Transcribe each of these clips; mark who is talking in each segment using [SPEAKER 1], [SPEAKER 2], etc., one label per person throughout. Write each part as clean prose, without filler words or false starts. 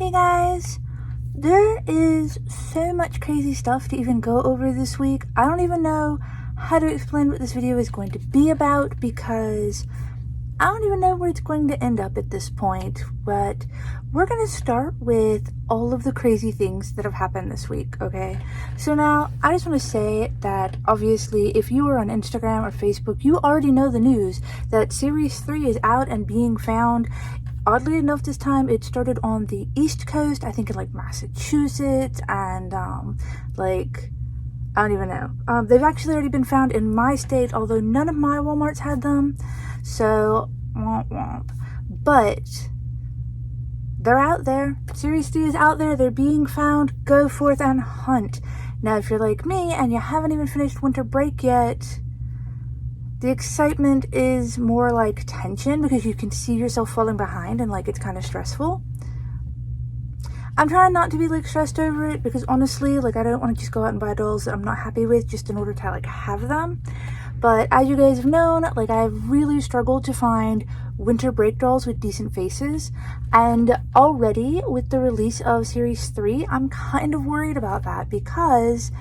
[SPEAKER 1] Hey guys, there is so much crazy stuff to even go over this week. I don't even know how to explain what this video is going to be about because I don't even know where it's going to end up at this point, but we're going to start with all of the crazy things that have happened this week, okay? So now, I just want to say that obviously if you are on Instagram or Facebook, you already know the news that Series 3 is out and being found. Oddly enough, this time it started on the East Coast, I think in like Massachusetts and I don't even know. They've actually already been found in my state, although none of my Walmarts had them. So, womp womp. But they're out there. Series 3 is out there. They're being found. Go forth and hunt. Now, if you're like me and you haven't even finished winter break yet, the excitement is more like tension because you can see yourself falling behind and like it's kind of stressful. I'm trying not to be like stressed over it because honestly, like I don't want to just go out and buy dolls that I'm not happy with just in order to like have them. But as you guys have known, like I've really struggled to find winter break dolls with decent faces. And already with the release of Series 3, I'm kind of worried about that because,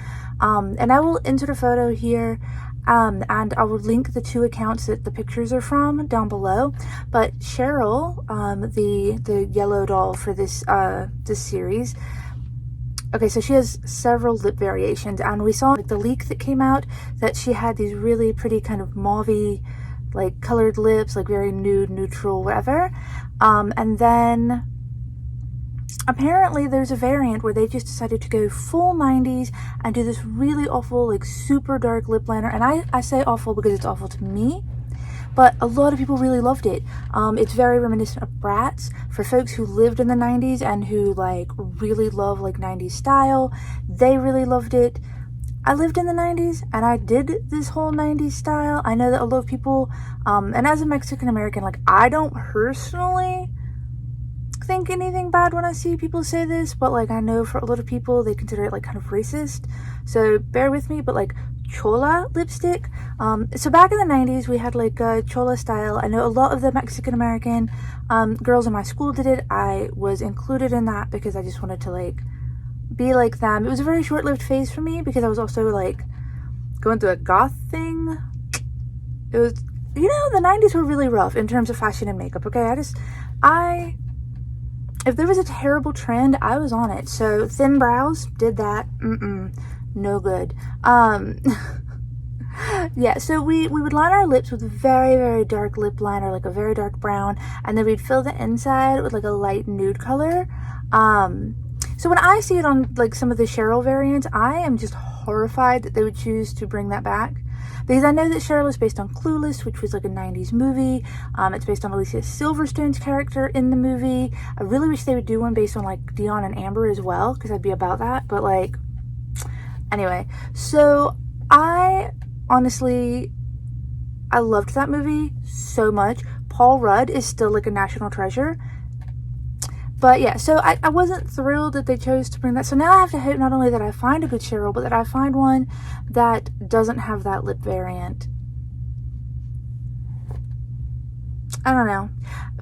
[SPEAKER 1] and I will insert a photo here, and I will link the two accounts that the pictures are from down below. But Cheryl, the yellow doll for this series, okay, so she has several lip variations, and we saw like the leak that came out that she had these really pretty kind of mauvey, like colored lips, like very nude, neutral, whatever. And then apparently there's a variant where they just decided to go full 90s and do this really awful, like super dark lip liner. And I say awful because it's awful to me, but a lot of people really loved it. It's very reminiscent of Bratz for folks who lived in the 90s and who like really love like 90s style. They really loved it. I lived in the 90s and I did this whole 90s style. I know that a lot of people, and as a Mexican American, like I don't personally think anything bad when I see people say this, but like I know for a lot of people they consider it like kind of racist, so bear with me. But like chola lipstick, so back in the 90s we had like a chola style. I know a lot of the Mexican American girls in my school did it. I was included in that because I just wanted to like be like them. It was a very short-lived phase for me because I was also like going through a goth thing. It was, you know, the 90s were really rough in terms of fashion and makeup, okay? If there was a terrible trend, I was on it. So thin brows, did that. No good. Yeah, so we would line our lips with very, very dark lip liner, like a very dark brown, and then we'd fill the inside with like a light nude color. So when I see it on like some of the Cheryl variants, I am just horrified that they would choose to bring that back. Because I know that Sheryl is based on Clueless, which was like a 90s movie. It's based on Alicia Silverstone's character in the movie. I really wish they would do one based on like Dion and Amber as well, because I'd be about that. But like, anyway. So I honestly, I loved that movie so much. Paul Rudd is still like a national treasure. But yeah, so I wasn't thrilled that they chose to bring that. So now I have to hope not only that I find a good Cheryl, but that I find one that doesn't have that lip variant. I don't know.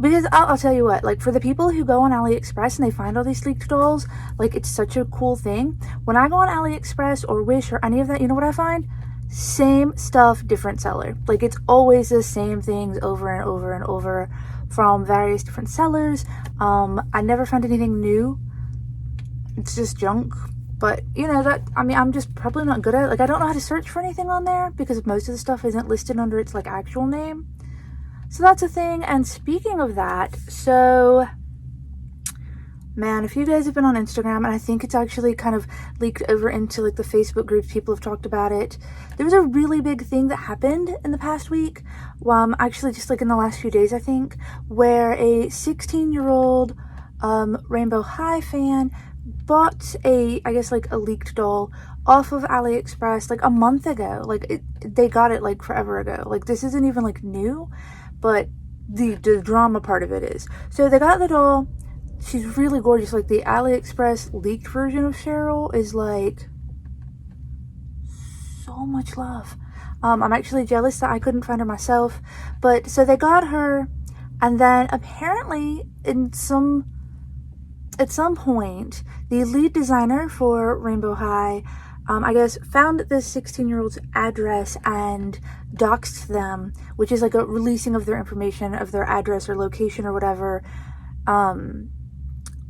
[SPEAKER 1] Because I'll tell you what, like for the people who go on Aliexpress and they find all these leaked dolls, like it's such a cool thing. When I go on Aliexpress or Wish or any of that, you know what I find? Same stuff, different seller. Like it's always the same things over and over and over from various different sellers. I never found anything new. It's just junk. But you know that, I mean, I'm just probably not good at it. Like I don't know how to search for anything on there because most of the stuff isn't listed under its like actual name. So that's a thing. And speaking of that, so man, if you guys have been on Instagram, and I think it's actually kind of leaked over into like the Facebook groups, people have talked about it. There was a really big thing that happened in the past week, actually just like in the last few days, I think, where a 16-year-old Rainbow High fan bought I guess like a leaked doll off of Aliexpress like a month ago. Like they got it like forever ago. Like this isn't even like new, but the drama part of it is. So they got the doll. She's really gorgeous. Like the Aliexpress leaked version of Cheryl is like so much love. I'm actually jealous that I couldn't find her myself. But so they got her, and then apparently in some at some point, the lead designer for Rainbow High, I guess, found this 16-year-old's address and doxed them, which is like a releasing of their information, of their address or location or whatever,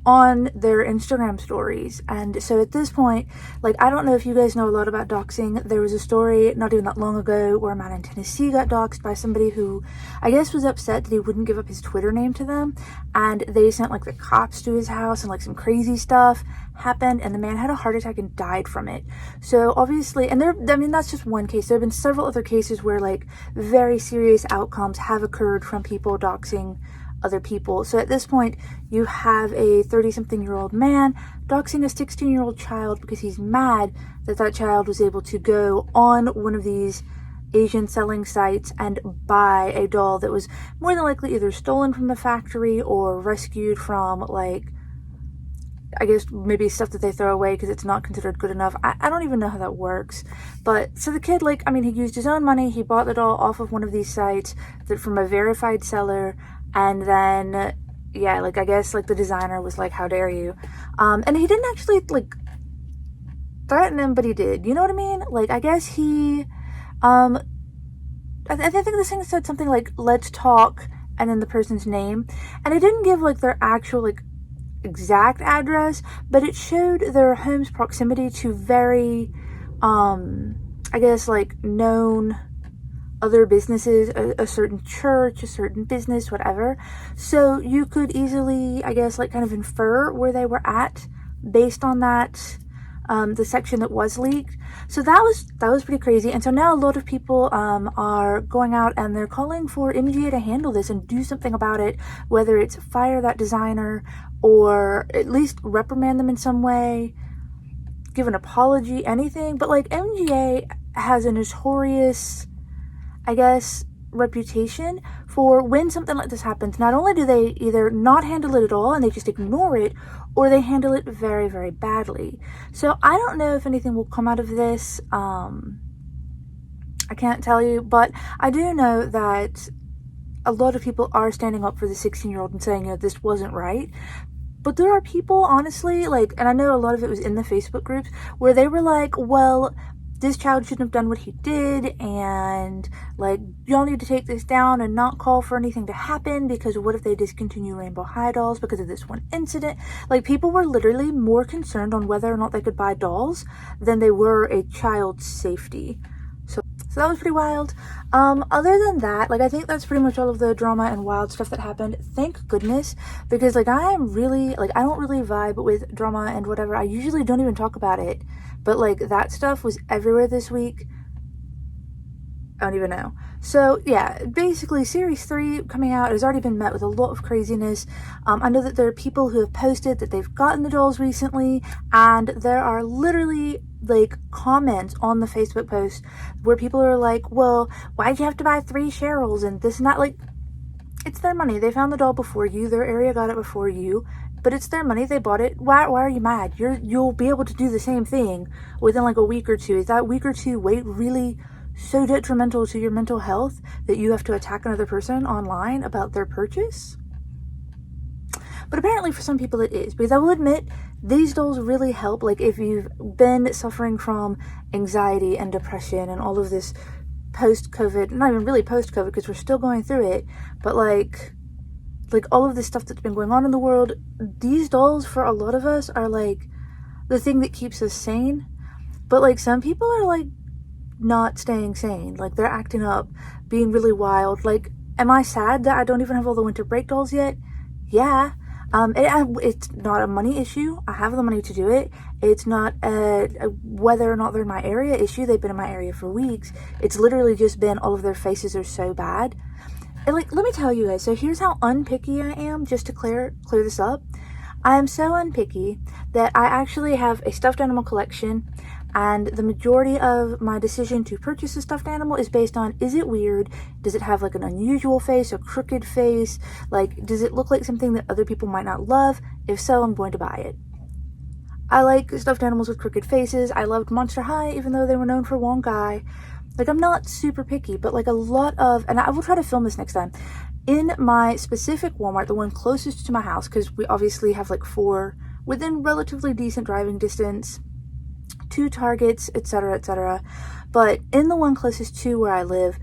[SPEAKER 1] on their Instagram stories. And so at this point, like, I don't know if you guys know a lot about doxing. There was a story not even that long ago where a man in Tennessee got doxed by somebody who I guess was upset that he wouldn't give up his Twitter name to them, and they sent like the cops to his house, and like some crazy stuff happened, and the man had a heart attack and died from it. So obviously, and that's just one case. There have been several other cases where like very serious outcomes have occurred from people doxing other people. So at this point, you have a 30-something-year-old man doxing a 16-year-old child because he's mad that that child was able to go on one of these Asian selling sites and buy a doll that was more than likely either stolen from the factory or rescued from, like, I guess maybe stuff that they throw away because it's not considered good enough. I don't even know how that works. But so the kid, like, I mean, he used his own money. He bought the doll off of one of these sites that from a verified seller. And then, yeah, like, I guess, like, the designer was like, how dare you? And he didn't actually, like, threaten him, but he did. You know what I mean? Like, I guess he, I think this thing said something like, let's talk, and then the person's name. And it didn't give, like, their actual, like, exact address, but it showed their home's proximity to very, I guess, like, known other businesses, a certain church, a certain business, whatever. So you could easily, I guess, like, kind of infer where they were at based on that, the section that was leaked. So that was pretty crazy. And so now a lot of people are going out and they're calling for MGA to handle this and do something about it, whether it's fire that designer or at least reprimand them in some way, give an apology, anything. But like, MGA has a notorious, I guess, reputation for when something like this happens, not only do they either not handle it at all and they just ignore it, or they handle it very, very badly. So I don't know if anything will come out of this. I can't tell you, but I do know that a lot of people are standing up for the 16-year-old and saying, you know, this wasn't right. But there are people, honestly, like, and I know a lot of it was in the Facebook groups, where they were like, well, this child shouldn't have done what he did, and, like, y'all need to take this down and not call for anything to happen, because what if they discontinue Rainbow High dolls because of this one incident? Like, people were literally more concerned on whether or not they could buy dolls than they were a child's safety. So that was pretty wild. Other than that, like, I think that's pretty much all of the drama and wild stuff that happened. Thank goodness, because, like, I am really, like, I don't really vibe with drama and whatever. I usually don't even talk about it, but, like, that stuff was everywhere this week. I don't even know. So, yeah, basically, Series 3 coming out has already been met with a lot of craziness. I know that there are people who have posted that they've gotten the dolls recently, and there are literally, like, comments on the Facebook post where people are like, well, why'd you have to buy 3 Sheryls and this and that? Like, it's their money. They found the doll before you. Their area got it before you. But it's their money. They bought it. Why are you mad? You'll be able to do the same thing within, like, a week or two. Is that week or two wait really so detrimental to your mental health that you have to attack another person online about their purchase? But apparently for some people it is, because I will admit, these dolls really help. Like, if you've been suffering from anxiety and depression and all of this post-COVID, not even really post-COVID because we're still going through it, but like all of this stuff that's been going on in the world, these dolls for a lot of us are like the thing that keeps us sane. But like, some people are like not staying sane. Like, they're acting up, being really wild. Like, am I sad that I don't even have all the winter break dolls yet? Yeah. It's not a money issue. I have the money to do it. It's not a whether or not they're in my area issue. They've been in my area for weeks. It's literally just been all of their faces are so bad. And like, let me tell you guys, so here's how unpicky I am, just to clear this up. I am so unpicky that I actually have a stuffed animal collection, and the majority of my decision to purchase a stuffed animal is based on, is it weird? Does it have like an unusual face, a crooked face? Like, does it look like something that other people might not love? If so, I'm going to buy it. I like stuffed animals with crooked faces. I loved Monster High, even though they were known for Wonky. Like, I'm not super picky, but like a lot of, and I will try to film this next time. in my specific Walmart, the one closest to my house, because we obviously have like 4 within relatively decent driving distance, 2 Targets, etc., etc. But in the one closest to where I live,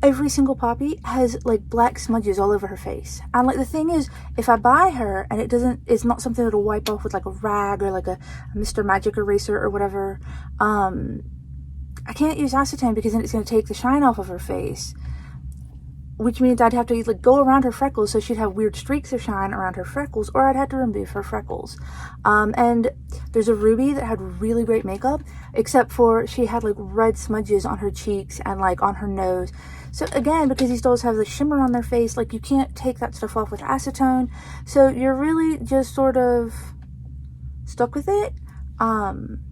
[SPEAKER 1] every single puppy has like black smudges all over her face. And like the thing is, if I buy her and it's not something that'll wipe off with like a rag or like a Mr. Magic eraser or whatever, I can't use acetone because then it's going to take the shine off of her face, which means I'd have to like go around her freckles, so she'd have weird streaks of shine around her freckles, or I'd have to remove her freckles. And there's a Ruby that had really great makeup, except for she had like red smudges on her cheeks and like on her nose. So again, because these dolls have the shimmer on their face, like you can't take that stuff off with acetone, so you're really just sort of stuck with it.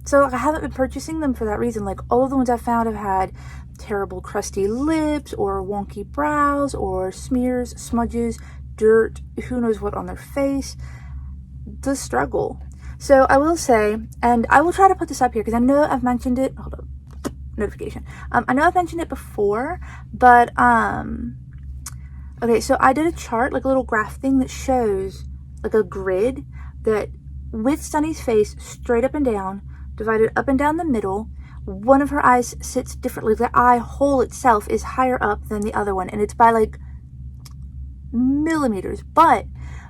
[SPEAKER 1] So I haven't been purchasing them for that reason. Like all of the ones I've found have had terrible crusty lips or wonky brows or smears, smudges, dirt, who knows what on their face. The struggle. So I will say, and I will try to put this up here because I know I've mentioned it. Hold up, notification. I know I've mentioned it before, but okay, so I did a chart, like a little graph thing that shows like a grid that with Sunny's face straight up and down, divided up and down the middle. One of her eyes sits differently. The eye hole itself is higher up than the other one, and it's by like millimeters. But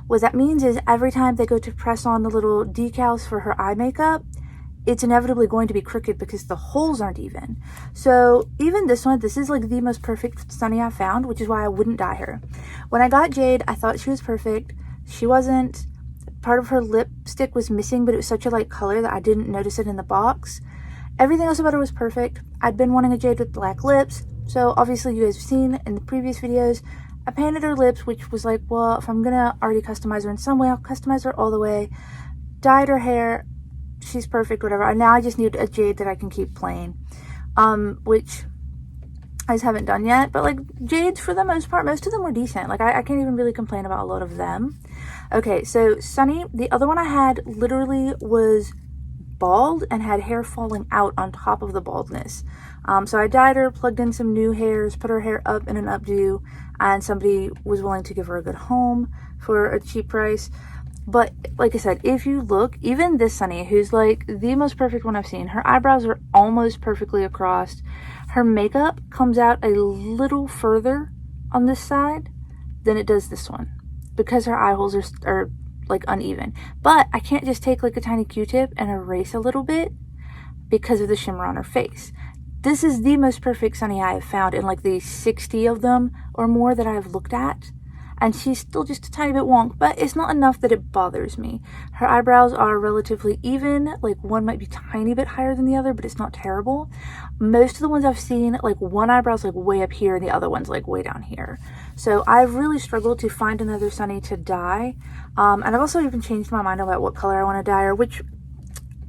[SPEAKER 1] what that means is every time they go to press on the little decals for her eye makeup, it's inevitably going to be crooked because the holes aren't even. So even this one, this is like the most perfect Sunny I found, which is why I wouldn't dye her. When I got Jade, I thought she was perfect. She wasn't. Part of her lipstick was missing, but it was such a light color that I didn't notice it in the box. Everything else about her was perfect. I'd been wanting a Jade with black lips, so obviously you guys have seen in the previous videos, I painted her lips, which was like, well, if I'm gonna already customize her in some way, I'll customize her all the way. Dyed her hair, she's perfect, whatever. And now I just need a Jade that I can keep plain, which I just haven't done yet. But like Jades, for the most part, most of them were decent. Like I can't even really complain about a lot of them. Okay, so Sunny, the other one I had literally was bald and had hair falling out on top of the baldness. So I dyed her, plugged in some new hairs, put her hair up in an updo, and somebody was willing to give her a good home for a cheap price. But like I said, if you look, even this Sunny, who's like the most perfect one I've seen, her eyebrows are almost perfectly across. Her makeup comes out a little further on this side than it does this one, because her eye holes are like uneven. But I can't just take like a tiny Q-tip and erase a little bit because of the shimmer on her face. This is the most perfect Sunny I have found in like the 60 of them or more that I've looked at. And she's still just a tiny bit wonk, but it's not enough that it bothers me. Her eyebrows are relatively even, like one might be a tiny bit higher than the other, but it's not terrible. Most of the ones I've seen, like one eyebrow's like way up here and the other one's like way down here. So I've really struggled to find another Sunny to dye. And I've also even changed my mind about what color I want to dye her, which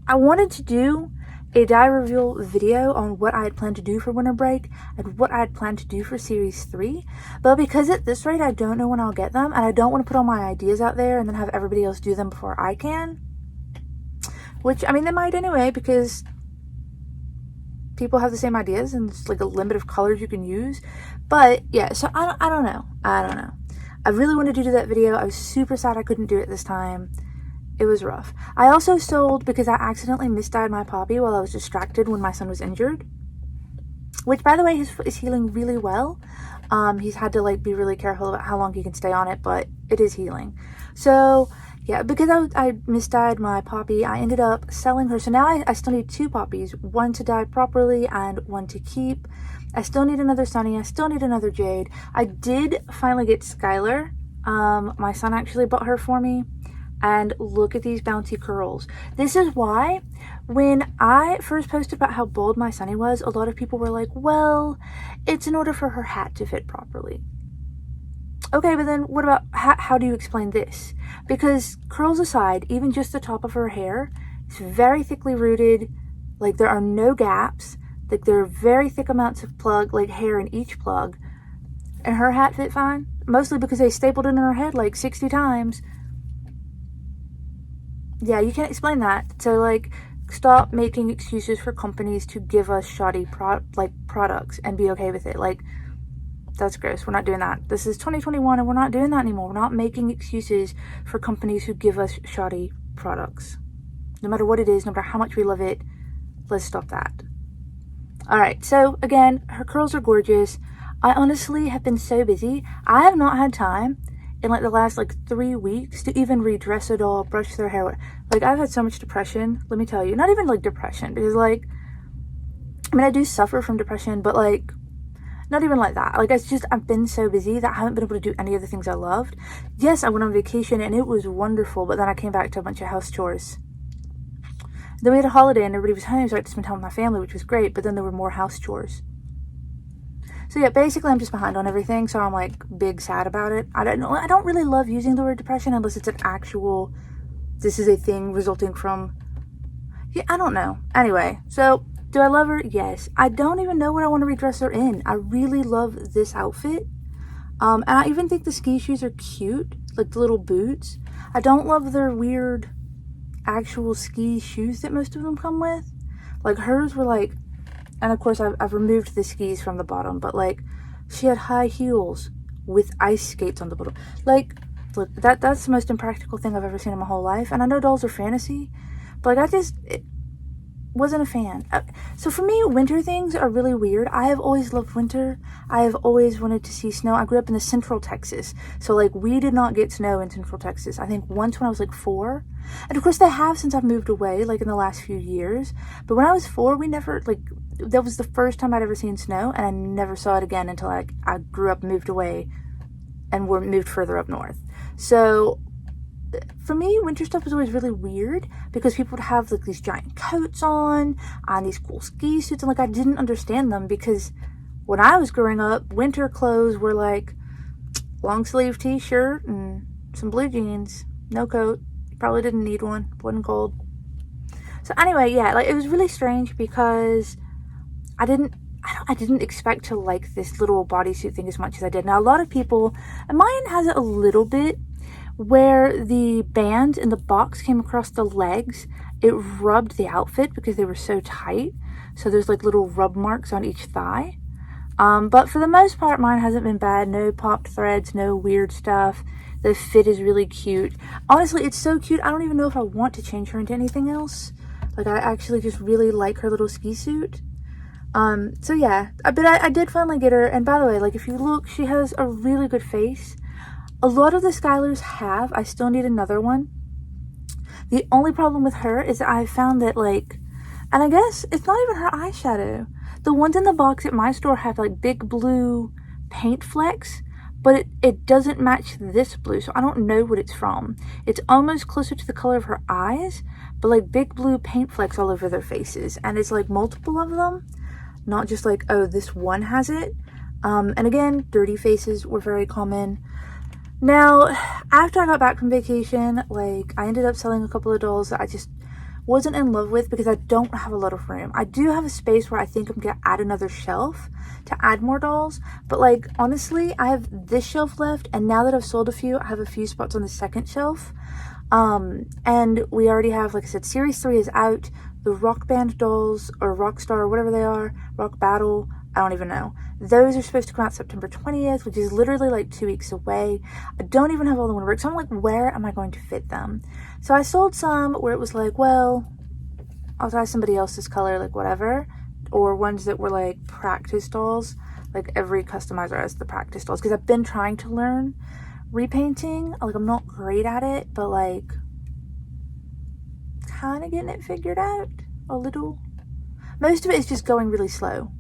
[SPEAKER 1] I wanted to do a dye reveal video on what I had planned to do for winter break and what I had planned to do for series 3, but because at this rate I don't know when I'll get them, and I don't want to put all my ideas out there and then have everybody else do them before I can, which I mean they might anyway, because people have the same ideas and it's like a limit of colors you can use. But yeah, so I don't know. I really wanted to do that video. I was super sad I couldn't do it this time. It was rough. I also sold because I accidentally misdyed my poppy while I was distracted when my son was injured. Which, by the way, his foot is healing really well. He's had to like be really careful about how long he can stay on it, but it is healing. So yeah, because I misdyed my poppy, I ended up selling her. So now I still need 2 poppies, one to dye properly and one to keep. I still need another Sunny. I still need another Jade. I did finally get Skyler. My son actually bought her for me. And look at these bouncy curls. This is why when I first posted about how bald my Sunny was, a lot of people were like, well, it's in order for her hat to fit properly. Okay, but then what about, how do you explain this? Because curls aside, even just the top of her hair is very thickly rooted. Like there are no gaps. Like there are very thick amounts of hair in each plug. And her hat fit fine. Mostly because they stapled it in her head like 60 times. Yeah, you can't explain that. So like, stop making excuses for companies to give us shoddy products and be okay with it. Like, That's gross. We're not doing that. This is 2021 and we're not doing that anymore. We're not making excuses for companies who give us shoddy products. No matter what it is, no matter how much we love it, let's stop that. All right, so again, her curls are gorgeous. I honestly have been so busy. I have not had time in like the last like 3 weeks to even redress a doll, brush their hair. Like, I've had so much depression, let me tell you. Not even like depression, because like, I mean, I do suffer from depression, but like, not even like that. Like, it's just, I've been so busy that I haven't been able to do any of the things I loved. Yes, I went on vacation and it was wonderful, but then I came back to a bunch of house chores. Then we had a holiday and everybody was home, so I had to spend time with my family, which was great, but then there were more house chores. So yeah, basically I'm just behind on everything, so I'm like big sad about it. I don't really love using the word depression unless it's an actual, this is a thing resulting from, yeah, I don't know. Anyway, so do I love her? Yes. I don't even know what I want to redress her in. I really love this outfit. And I even think the ski shoes are cute, like the little boots. I don't love their weird actual ski shoes that most of them come with. Like, hers were like, and of course I've removed the skis from the bottom, but like, she had high heels with ice skates on the bottom. Like, look, that's the most impractical thing I've ever seen in my whole life. And I know dolls are fantasy, but like, wasn't a fan. So for me, winter things are really weird. I have always loved winter. I have always wanted to see snow. I grew up in the central Texas, so like, we did not get snow in central Texas. I think once when I was like 4, and of course they have since I've moved away, like in the last few years. But when I was 4, we never, like, that was the first time I'd ever seen snow, and I never saw it again until I grew up, moved away, and moved further up north. So for me, winter stuff was always really weird because people would have like these giant coats on and these cool ski suits, and like, I didn't understand them, because when I was growing up, winter clothes were like long sleeve t-shirt and some blue jeans, no coat. You probably didn't need one, wasn't cold. So anyway, yeah, like, it was really strange because I didn't expect to like this little bodysuit thing as much as I did. Now, a lot of people, and mine has it a little bit, where the band in the box came across the legs. It rubbed the outfit because they were so tight. So there's like little rub marks on each thigh. But for the most part, mine hasn't been bad. No popped threads, no weird stuff. The fit is really cute. Honestly, it's so cute. I don't even know if I want to change her into anything else. Like, I actually just really like her little ski suit. So yeah, but I did finally get her. And by the way, like, if you look, she has a really good face. A lot of the Skylers have. I still need another one. The only problem with her is that I found that, like, and I guess it's not even her eyeshadow. The ones in the box at my store have like big blue paint flecks, but it doesn't match this blue, so I don't know what it's from. It's almost closer to the color of her eyes, but like big blue paint flecks all over their faces, and it's like multiple of them, not just like, oh, this one has it. And again, dirty faces were very common. Now, after I got back from vacation, like, I ended up selling a couple of dolls that I just wasn't in love with because I don't have a lot of room. I do have a space where I think I'm gonna add another shelf to add more dolls, but like, honestly, I have this shelf left, and now that I've sold a few, I have a few spots on the second shelf. And we already have, like I said, series 3 is out. The Rock Band dolls, or Rockstar, or whatever they are, Rock Battle, I don't even know. Those are supposed to come out September 20th, which is literally like 2 weeks away. I don't even have all the winter, so I'm like, where am I going to fit them? So I sold some where it was like, well, I'll try somebody else's color, like whatever. Or ones that were like practice dolls. Like, every customizer has the practice dolls, because I've been trying to learn repainting. Like, I'm not great at it, but like, kind of getting it figured out a little. Most of it is just going really slow.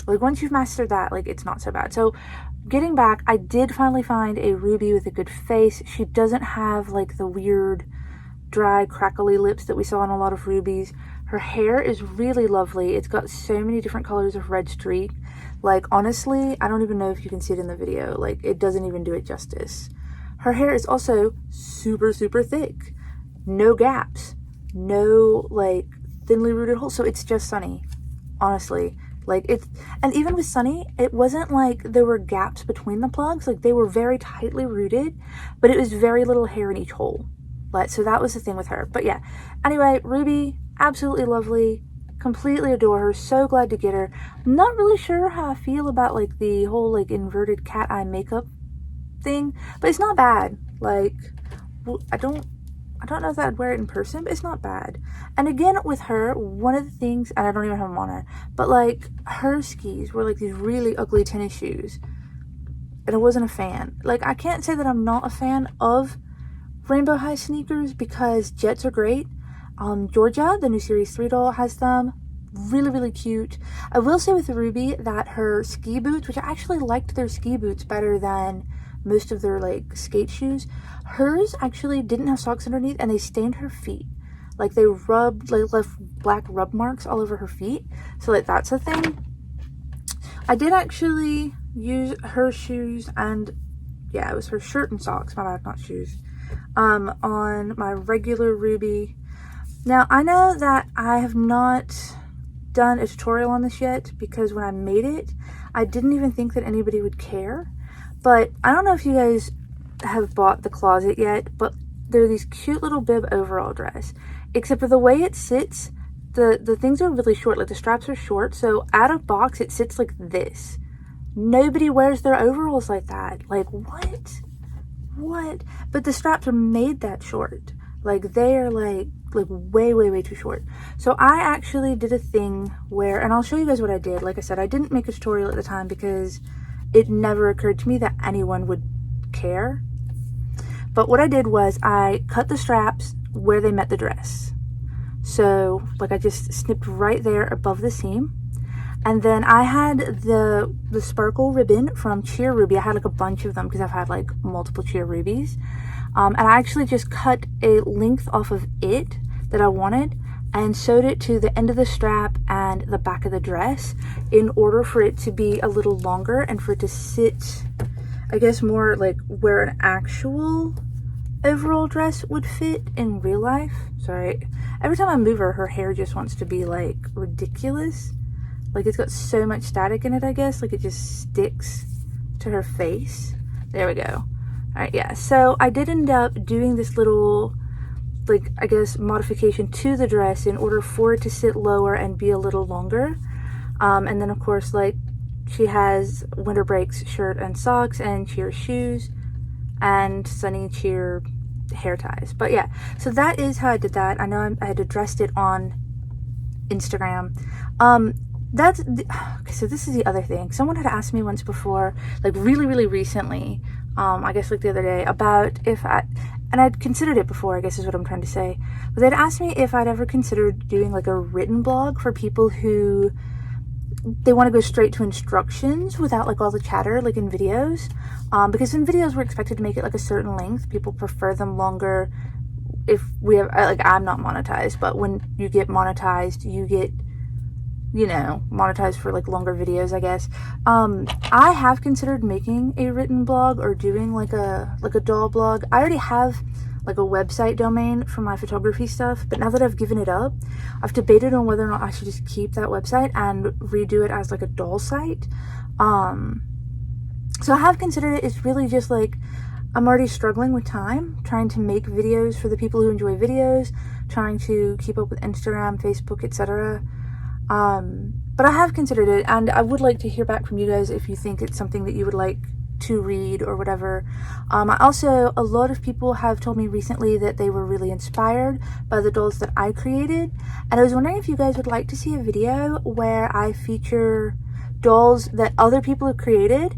[SPEAKER 1] Like, once you've mastered that, like, it's not so bad. So getting back, I did finally find a Ruby with a good face. She doesn't have like the weird dry crackly lips that we saw in a lot of Rubies. Her hair is really lovely. It's got so many different colors of red streak. Like, honestly, I don't even know if you can see it in the video. Like, it doesn't even do it justice. Her hair is also super, super thick. No gaps. No, like, thinly rooted holes. So it's just Sunny, honestly. Like, and even with Sunny, it wasn't like there were gaps between the plugs. Like, they were very tightly rooted, but it was very little hair in each hole. Like, so that was the thing with her. But yeah, anyway, Ruby, absolutely lovely. Completely adore her. So glad to get her. I'm not really sure how I feel about like the whole like inverted cat eye makeup thing, but it's not bad. Like, I don't know if I'd wear it in person, but it's not bad. And again, with her, one of the things, and I don't even have them on her, but like her skis were like these really ugly tennis shoes, and I wasn't a fan. Like, I can't say that I'm not a fan of Rainbow High sneakers because Jets are great. Georgia, the new Series 3 doll, has them. Really, really cute. I will say with Ruby that her ski boots, which I actually liked their ski boots better than most of their like skate shoes, hers actually didn't have socks underneath, and they stained her feet. Like, they rubbed, like, left black rub marks all over her feet. So like, that's a thing. I did actually use her shoes, and yeah, it was her shirt and socks, my bad, not shoes, on my regular Ruby. Now, I know that I have not done a tutorial on this yet because when I made it, I didn't even think that anybody would care. But I don't know if you guys have bought the closet yet, but they're these cute little bib overall dress. Except for the way it sits, the things are really short, like the straps are short, so out of box it sits like this. Nobody wears their overalls like that. Like, what? But the straps are made that short. Like, they are like way too short. So I actually did a thing where, and I'll show you guys what I did. Like I said, I didn't make a tutorial at the time because it never occurred to me that anyone would care. But what I did was I cut the straps where they met the dress. So like, I just snipped right there above the seam. And then I had the sparkle ribbon from Cheer Ruby. I had like a bunch of them because I've had like multiple Cheer Rubies. And I actually just cut a length off of it that I wanted and sewed it to the end of the strap and the back of the dress in order for it to be a little longer and for it to sit, I guess, more like where an actual overall dress would fit in real life. Sorry, every time I move her hair just wants to be like ridiculous. Like, it's got so much static in it, I guess, like it just sticks to her face. There we go. Alright, yeah, so I did end up doing this little, like, I guess, modification to the dress in order for it to sit lower and be a little longer. And then, of course, like, she has Winter Breaks shirt and socks and Cheer shoes and Sunny Cheer hair ties. But yeah, so that is how I did that. I know I had addressed it on Instagram. Okay, so this is the other thing. Someone had asked me once before, like really recently, I guess like the other day, about if and I'd considered it before, I guess is what I'm trying to say, but they'd asked me if I'd ever considered doing like a written blog for people who, they want to go straight to instructions without like all the chatter like in videos, because in videos we're expected to make it like a certain length. People prefer them longer if we have, like, I'm not monetized, but when you get monetized, you get, you know, monetized for like longer videos, I guess. I have considered making a written blog or doing like a doll blog. I already have like a website domain for my photography stuff, but now that I've given it up, I've debated on whether or not I should just keep that website and redo it as like a doll site. So I have considered it. It's really just like, I'm already struggling with time, trying to make videos for the people who enjoy videos, trying to keep up with Instagram, Facebook, etc. But I have considered it, and I would like to hear back from you guys if you think it's something that you would like to read or whatever. A lot of people have told me recently that they were really inspired by the dolls that I created, and I was wondering if you guys would like to see a video where I feature dolls that other people have created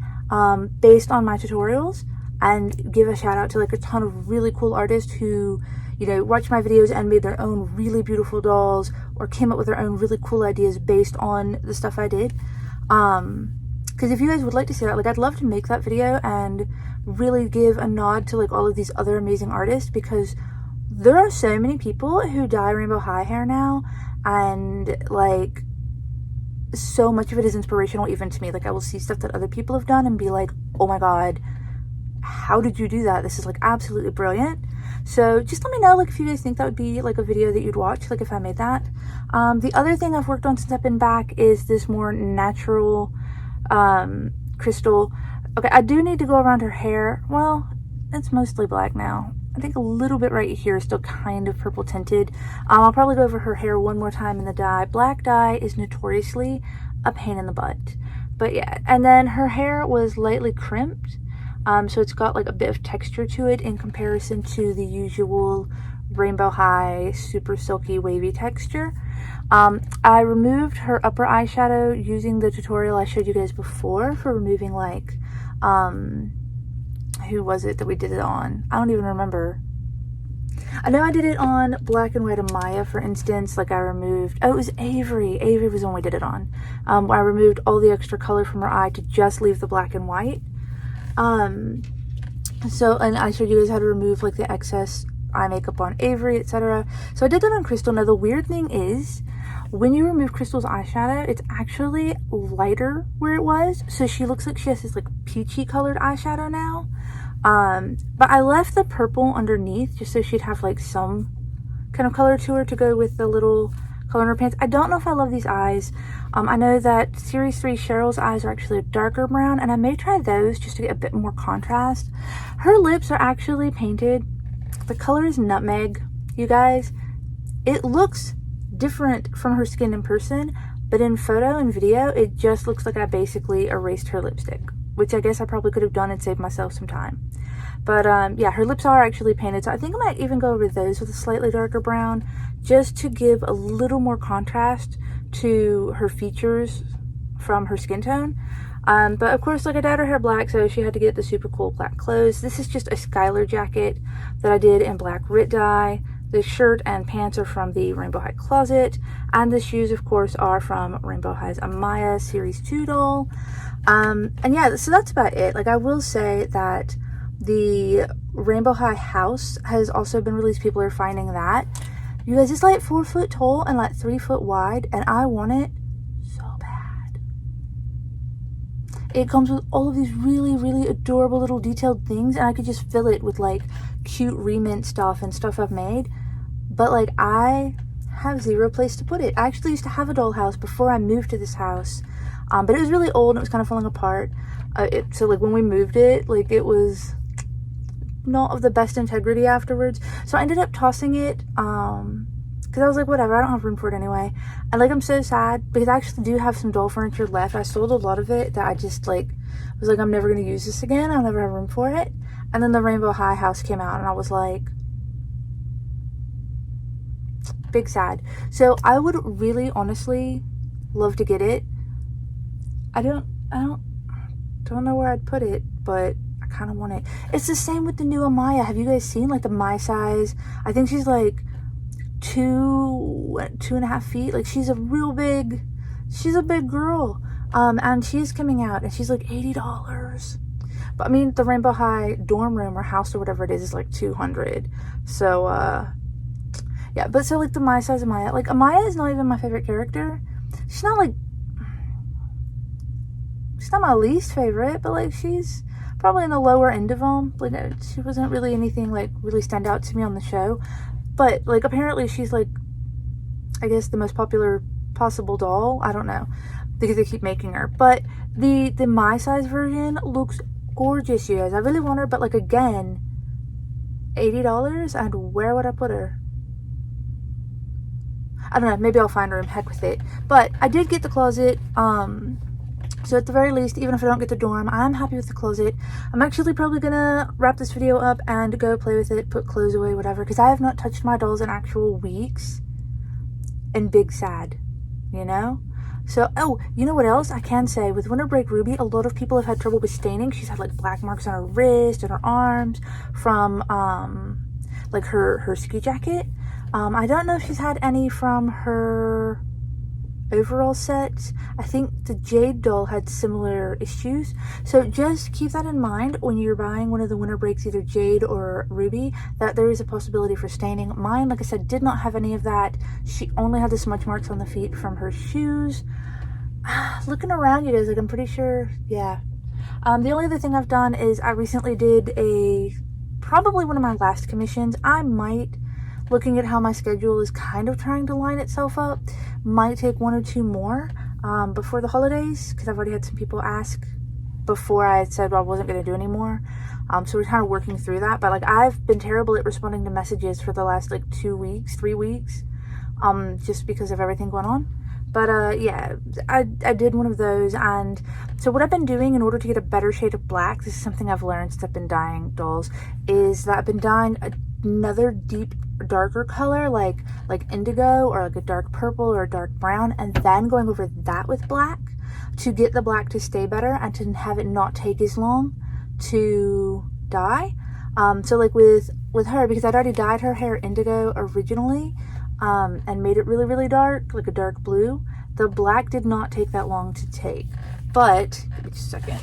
[SPEAKER 1] based on my tutorials, and give a shout out to like a ton of really cool artists who, you know, watched my videos and made their own really beautiful dolls or came up with their own really cool ideas based on the stuff I did. Because if you guys would like to see that, like, I'd love to make that video and really give a nod to like all of these other amazing artists, because there are so many people who dye Rainbow High hair now, and like so much of it is inspirational even to me. Like, I will see stuff that other people have done and be like, oh my god, how did you do that? This is like absolutely brilliant. So just let me know, like, if you guys think that would be like a video that you'd watch, like if I made that. The other thing I've worked on since I've been back is this more natural crystal. Okay, I do need to go around her hair. Well, it's mostly black now. I think a little bit right here is still kind of purple tinted. I'll probably go over her hair one more time in the dye. Black dye is notoriously a pain in the butt. But yeah, and then her hair was lightly crimped. So it's got like a bit of texture to it in comparison to the usual Rainbow High super silky wavy texture. I removed her upper eyeshadow using the tutorial I showed you guys before for removing like, who was it that we did it on? I don't even remember. I know I did it on Black and White Amaya, for instance. Like I removed, oh, it was Avery. Avery was the one we did it on. I removed all the extra color from her eye to just leave the black and white. So, and I showed you guys how to remove like the excess eye makeup on Avery, etc. So I did that on Crystal. Now the weird thing is, when you remove Crystal's eyeshadow, it's actually lighter where it was. So she looks like she has this like peachy colored eyeshadow now. But I left the purple underneath just so she'd have like some kind of color to her to go with the little color in her pants. I don't know if I love these eyes. I know that Series 3 Cheryl's eyes are actually a darker brown, and I may try those just to get a bit more contrast. Her lips are actually painted. The color is nutmeg, you guys. It looks different from her skin in person, but in photo and video, it just looks like I basically erased her lipstick, which I guess I probably could have done and saved myself some time. But yeah, her lips are actually painted, so I think I might even go over those with a slightly darker brown just to give a little more contrast to her features from her skin tone. But of course, like I dyed her hair black, so she had to get the super cool black clothes. This is just a Skyler jacket that I did in black Rit dye. The shirt and pants are from the Rainbow High closet, and the shoes, of course, are from Rainbow High's Amaya Series 2 doll. And yeah, so that's about it. Like, I will say that the Rainbow High house has also been released. People are finding that. You guys, it's like 4 foot tall and like 3 foot wide, and I want it so bad. It comes with all of these really, really adorable little detailed things, and I could just fill it with like cute remint stuff and stuff I've made. But like, I have zero place to put it. I actually used to have a dollhouse before I moved to this house, but it was really old and it was kind of falling apart. So like when we moved it, like it was not of the best integrity afterwards. So I ended up tossing it because I was like, whatever, I don't have room for it anyway. And like, I'm so sad because I actually do have some doll furniture left. I sold a lot of it that I just like was like, I'm never going to use this again. I'll never have room for it. And then the Rainbow High house came out and I was like, big sad. So I would really honestly love to get it. I don't know where I'd put it, but I kind of want it. It's the same with the new Amaya. Have you guys seen like the my size? I think she's like 2.5 feet. Like she's a big girl. And she's coming out and she's like $80. But I mean, the Rainbow High dorm room or house or whatever it is like $200. So yeah, but so like the my size Amaya, like Amaya is not even my favorite character. She's not my least favorite, but like she's probably in the lower end of them. Like she wasn't really anything like really stand out to me on the show. But like apparently she's like, I guess the most popular possible doll. I don't know, because they keep making her. But the my size version looks gorgeous, you guys. I really want her, but like again, $80, and where would I put her? I don't know, maybe I'll find her and heck with it. But I did get the closet, so at the very least, even if I don't get the dorm, I'm happy with the closet. I'm actually probably gonna wrap this video up and go play with it, put clothes away, whatever, because I have not touched my dolls in actual weeks. And big sad, you know? So, oh, you know what else I can say? With Winter Break Ruby, a lot of people have had trouble with staining. She's had like black marks on her wrist and her arms from like her ski jacket. I don't know if she's had any from her overall set. I think the Jade doll had similar issues. So just keep that in mind when you're buying one of the Winter Breaks, either Jade or Ruby, that there is a possibility for staining. Mine, like I said, did not have any of that. She only had the smudge marks on the feet from her shoes. Looking around, you guys, like I'm pretty sure, yeah. The only other thing I've done is I recently did probably one of my last commissions. I might, looking at how my schedule is kind of trying to line itself up, might take 1 or 2 more before the holidays, because I've already had some people ask before I had said, well, I wasn't going to do any more. So we're kind of working through that. But like, I've been terrible at responding to messages for the last like 2 weeks, 3 weeks, just because of everything going on. But yeah, I did one of those. And so what I've been doing in order to get a better shade of black, this is something I've learned since I've been dyeing dolls, is that I've been dyeing another deep darker color, like indigo, or like a dark purple or a dark brown, and then going over that with black to get the black to stay better and to have it not take as long to dye. So like with her, because I'd already dyed her hair indigo originally, and made it really, really dark, like a dark blue, the black did not take that long to take. But give me just a second.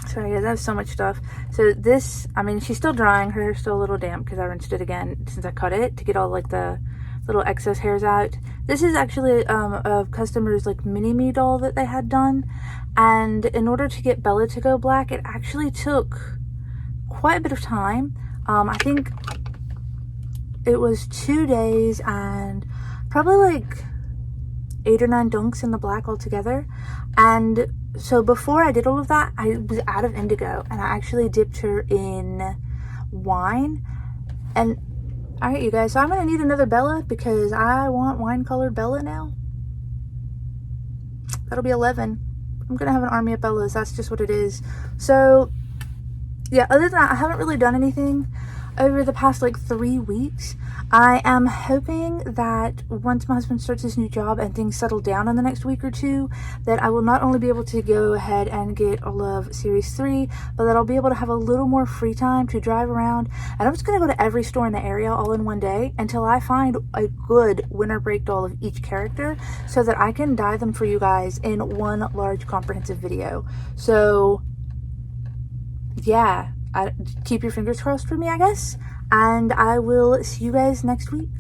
[SPEAKER 1] Sorry guys, I have so much stuff. So this, I mean, she's still drying. Her hair's still a little damp because I rinsed it again since I cut it to get all like the little excess hairs out. This is actually a customer's like mini-me doll that they had done. And in order to get Bella to go black, it actually took quite a bit of time. I think it was 2 days and probably like 8 or 9 dunks in the black altogether. And so before I did all of that, I was out of indigo and I actually dipped her in wine. And all right, you guys, so I'm gonna need another Bella because I want wine colored Bella now. That'll be 11. I'm gonna have an army of Bellas. That's just what it is. So yeah, other than that, I haven't really done anything over the past like 3 weeks. I am hoping that once my husband starts his new job and things settle down in the next week or two, that I will not only be able to go ahead and get all of Series 3, but that I'll be able to have a little more free time to drive around. And I'm just going to go to every store in the area all in one day until I find a good winter break doll of each character so that I can dye them for you guys in one large comprehensive video. So yeah, keep your fingers crossed for me, I guess. And I will see you guys next week.